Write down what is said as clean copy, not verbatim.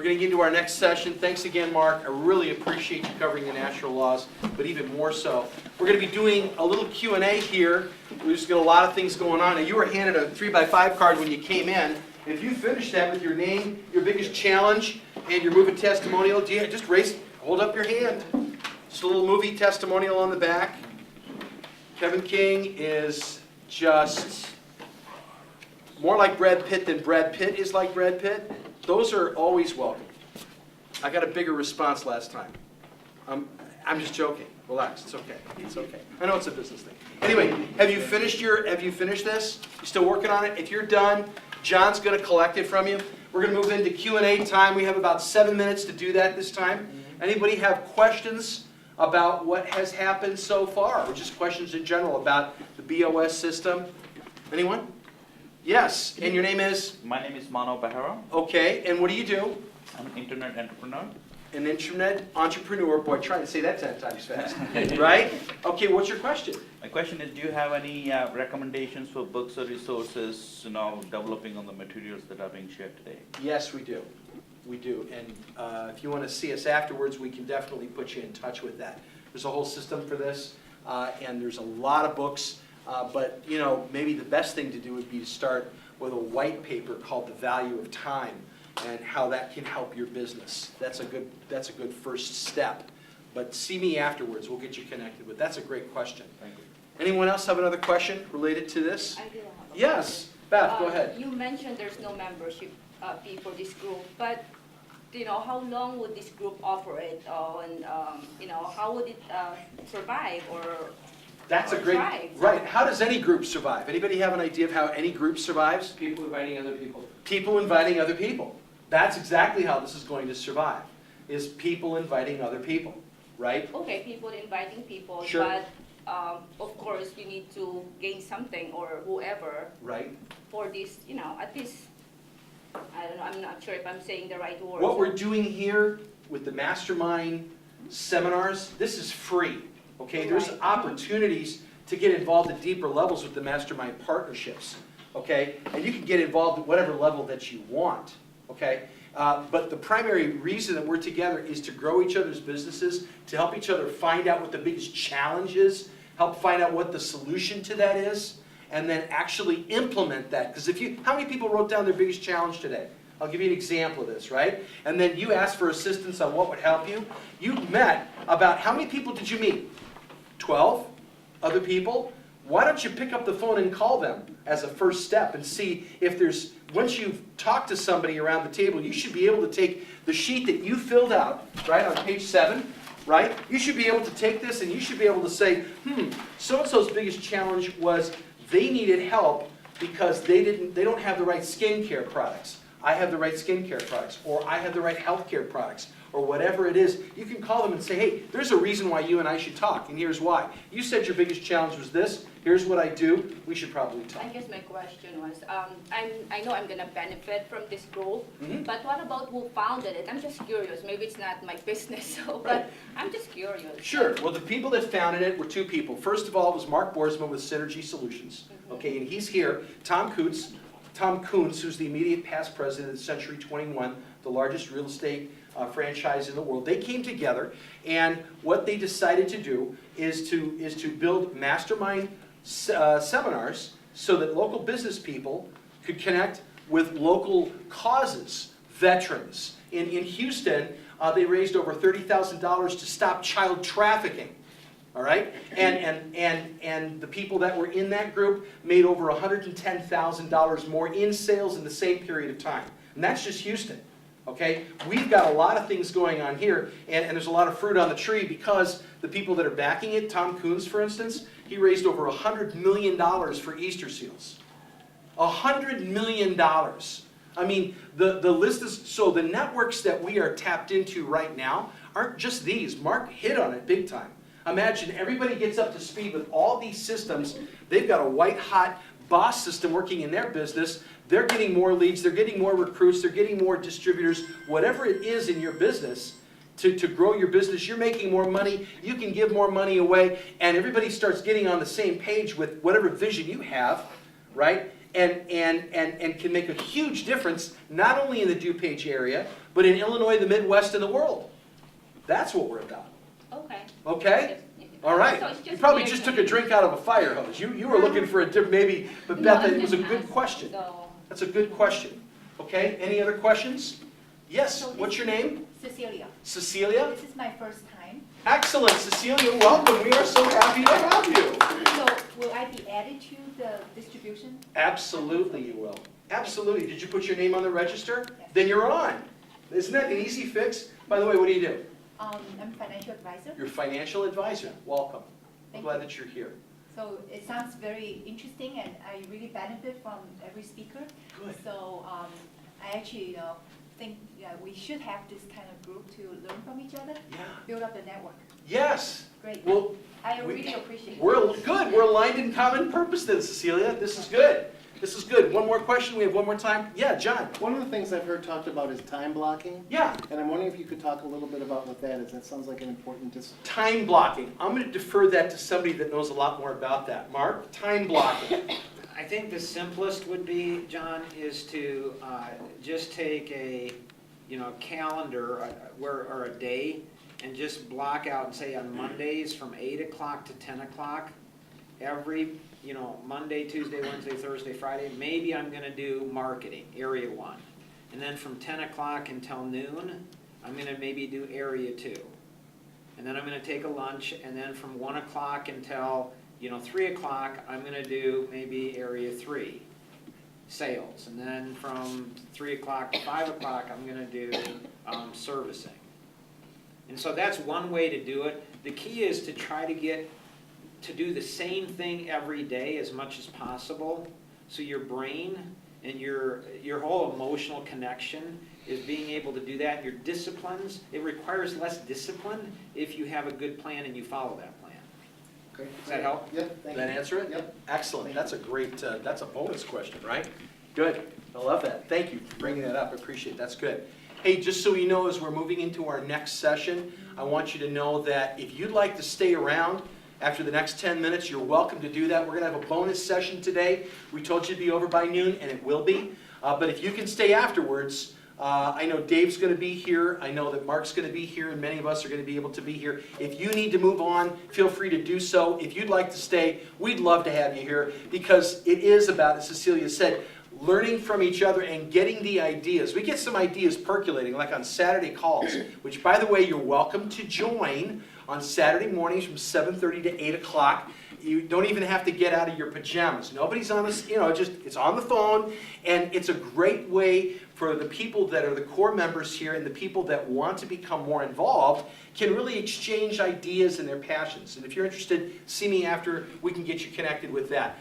We're going to get into our next session. Thanks again, Mark. I really appreciate you covering the natural laws, but even more so. We're going to be doing a little Q&A here. We've just got a lot of things going on. Now, you were handed a 3x5 card when you came in. If you finish that with your name, your biggest challenge, and your movie testimonial, just hold up your hand. Just a little movie testimonial on the back. Kevin King is just more like Brad Pitt than Brad Pitt is like Brad Pitt. Those are always welcome. I got a bigger response last time. I'm just joking. Relax. It's okay. It's okay. I know it's a business thing. Anyway, have you finished this? You still working on it? If you're done, John's going to collect it from you. We're going to move into Q&A time. We have about 7 minutes to do that this time. Anybody have questions about what has happened so far, or just questions in general about the BOS system? Anyone? Yes, and your name is? My name is Mano Behera. Okay, and what do you do? I'm an internet entrepreneur. An internet entrepreneur. Boy, try to say that 10 times fast. Right? Okay, what's your question? My question is, do you have any recommendations for books or resources, developing on the materials that are being shared today? Yes, we do. We do. And if you want to see us afterwards, we can definitely put you in touch with that. There's a whole system for this, and there's a lot of books. But maybe the best thing to do would be to start with a white paper called The Value of Time and how that can help your business. That's a good first step. But see me afterwards. We'll get you connected with. That's a great question. Thank you. Anyone else have another question related to this? I do have a Yes, Beth, go ahead. You mentioned there's no membership fee for this group, but how long would this group operate, and how would it survive or? That's a great, right. How does any group survive? Anybody have an idea of how any group survives? People inviting other people. People inviting other people. That's exactly how this is going to survive, is people inviting other people, right? Okay, people inviting people, Sure. But of course you need to gain something or whoever. Right. For this, at least, I don't know, I'm not sure if I'm saying the right word. What we're doing here with the Mastermind seminars, this is free. Okay, there's Right. opportunities to get involved at deeper levels with the Mastermind partnerships, okay? And you can get involved at whatever level that you want, okay? But the primary reason that we're together is to grow each other's businesses, to help each other find out what the biggest challenge is, help find out what the solution to that is, and then actually implement that. Because how many people wrote down their biggest challenge today? I'll give you an example of this, right? And then you asked for assistance on what would help you. You met about, how many people did you meet? 12 other people? Why don't you pick up the phone and call them as a first step and see if once you've talked to somebody around the table, you should be able to take the sheet that you filled out, right, on page 7, right? You should be able to take this and you should be able to say, so-and-so's biggest challenge was they needed help because they don't have the right skincare products. I have the right skincare products, or I have the right healthcare products, or whatever it is. You can call them and say, hey, there's a reason why you and I should talk, and here's why. You said your biggest challenge was this. Here's what I do. We should probably talk. I guess my question was, I know I'm going to benefit from this group, but what about who founded it? I'm just curious. Maybe it's not my business, but I'm just curious. Sure. Well, the people that founded it were two people. First of all, it was Mark Boersma with Synergy Solutions. Okay, and he's here. Tom Kuntz, who's the immediate past president of Century 21, the largest real estate franchise in the world. They came together, and what they decided to do is to build Mastermind seminars so that local business people could connect with local causes, veterans. In Houston, they raised over $30,000 to stop child trafficking. All right, and the people that were in that group made over $110,000 more in sales in the same period of time, and that's just Houston. Okay, we've got a lot of things going on here, and there's a lot of fruit on the tree because the people that are backing it, Tom Kuntz, for instance, he raised over $100 million for Easter seals. $100 million. I mean, the list is, so the networks that we are tapped into right now aren't just these. Mark hit on it big time. Imagine everybody gets up to speed with all these systems. They've got a white-hot boss system working in their business. They're getting more leads. They're getting more recruits. They're getting more distributors. Whatever it is in your business, to grow your business, you're making more money. You can give more money away. And everybody starts getting on the same page with whatever vision you have, right? And can make a huge difference, not only in the DuPage area, but in Illinois, the Midwest, and the world. That's what we're about. Okay. Okay? All right. So it's You probably just weird took to a me. drink out of a fire hose. You were looking for a different, maybe, but No, Beth, I'm it was a just good asking, question. so- That's a good question. Okay, any other questions? Yes, So what's your this- name? Cecilia. Cecilia? This is my first time. Excellent, Cecilia, welcome. We are so happy to have you. So will I be added to the distribution? Absolutely you will. Absolutely. Did you put your name on the register? Yes. Then you're on. Isn't that an easy fix? By the way, what do you do? I'm financial advisor. You're a financial advisor. Welcome. I'm Thank glad you. that you're here. So it sounds very interesting and I really benefit from every speaker. Good. So I actually think we should have this kind of group to learn from each other, Yeah. build up the network. Yes. Great. Well, I we- really appreciate it. we're good. We're aligned in common purpose then, Cecilia. This is good. This is good. One more question. We have one more time. Yeah, John. One of the things I've heard talked about is time blocking, Yeah. and I'm wondering if you could talk a little bit about what that is. That sounds like an important discipline. Time blocking. I'm going to defer that to somebody that knows a lot more about that. Mark, time blocking. I think the simplest would be, John, is to just take a, calendar or a day and just block out and say on Mondays from 8 o'clock to 10 o'clock, every, Monday, Tuesday, Wednesday, Thursday, Friday, maybe I'm gonna do marketing, area 1. And then from 10 o'clock until noon, I'm gonna maybe do area 2. And then I'm gonna take a lunch, and then from 1 o'clock until 3 o'clock, I'm gonna do maybe area 3, sales. And then from 3 o'clock to 5 o'clock, I'm gonna do servicing. And so that's one way to do it. The key is to try to get to do the same thing every day as much as possible, so your brain and your whole emotional connection is being able to do that. Your disciplines, it requires less discipline if you have a good plan and you follow that plan. Okay. Does that help? Yep, Did thank that you. answer it? Yep. Excellent. That's a great, that's a bonus question, right? Good. I love that. Thank you for bringing that up. I appreciate it. That's good. Hey, just so you know, as we're moving into our next session, I want you to know that if you'd like to stay around after the next 10 minutes, you're welcome to do that. We're going to have a bonus session today. We told you to be over by noon, and it will be. But if you can stay afterwards, I know Dave's going to be here. I know that Mark's going to be here, and many of us are going to be able to be here. If you need to move on, feel free to do so. If you'd like to stay, we'd love to have you here, because it is about, as Cecilia said, learning from each other and getting the ideas. We get some ideas percolating, like on Saturday calls, which, by the way, you're welcome to join on Saturday mornings from 7:30 to 8 o'clock. You don't even have to get out of your pajamas. Nobody's on this, it's on the phone, and it's a great way for the people that are the core members here and the people that want to become more involved can really exchange ideas and their passions. And if you're interested, see me after. We can get you connected with that.